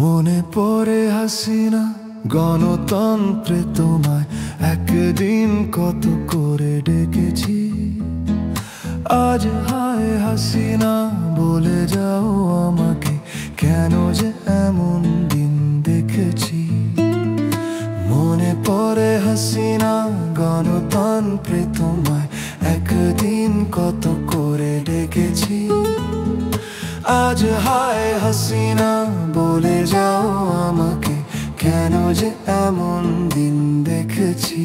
মনে পড়ে হাসিনা, গণতন্ত্রে তোমায় একদিন কত করে ডেকেছি। আজ হায় হাসিনা, বলে যাও আমাকে, কেন যে এমন দিন দেখেছি। মনে পড়ে হাসিনা, গণতন্ত্রে তোমায় একদিন কত করে ডেকেছি। আজ হায় হাসিনা, বলে যাও আমাকে, কেন যে এমন দিন দেখেছি।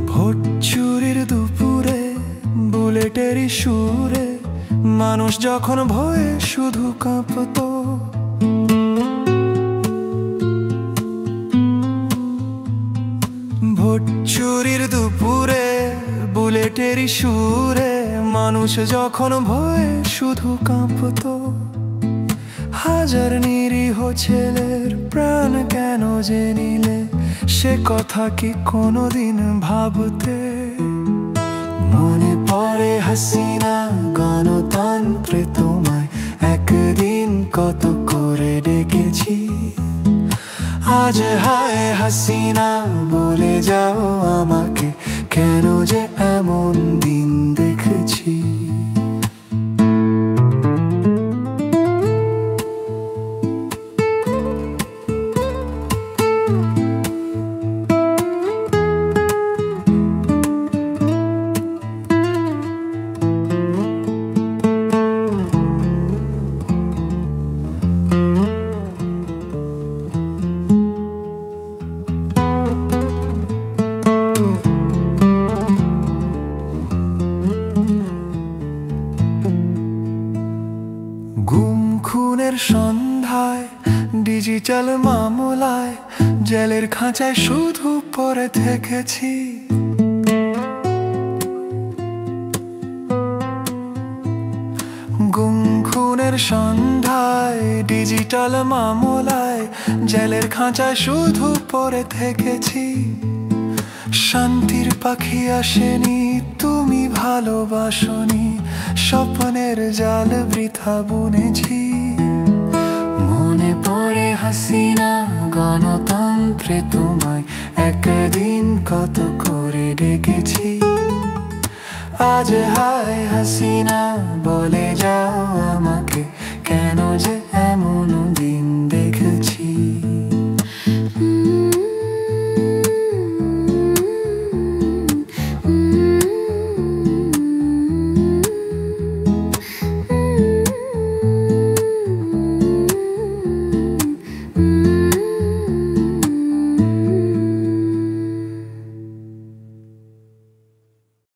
ভোট চুরির দুপুরে, বুলেটেরই সুরে, মানুষ যখন ভয়ে শুধু কাঁপতো। ভোট চুরির দুপুরে, বুলেটেরই সুরে, মানুষ যখন ভয়ে শুধু কাঁপতো। হাজার নিরীহ ছেলের প্রাণ কেন যে নিলে, সে কথা কি কোনোদিন ভাবতে? মনে পড়ে হাসিনা, গণতন্ত্রে তোমায় একদিন কত করে ডেকেছি। আজ হায় হাসিনা, বলে যাও আমাকে, কেন যে এমন দিন দেখেছি। গুম খুনের সন্ধ্যায়, ডিজিটাল মামলায়, জেলের খাঁচায় শুধু পড়ে থেকেছি। গুম খুনের সন্ধ্যায়, ডিজিটাল মামলায়, জেলের খাঁচায় শুধু পড়ে থেকেছি। শান্তির পাখি আসেনি, তুমি ভালোবাসনি, স্বপ্নের জাল বৃথা বুনেছি। মনে পড়ে হাসিনা, গণতন্ত্রে তোমায় একদিন কত করে ডেকেছি। আজ হায় হাসিনা, বলে যাও আমাকে,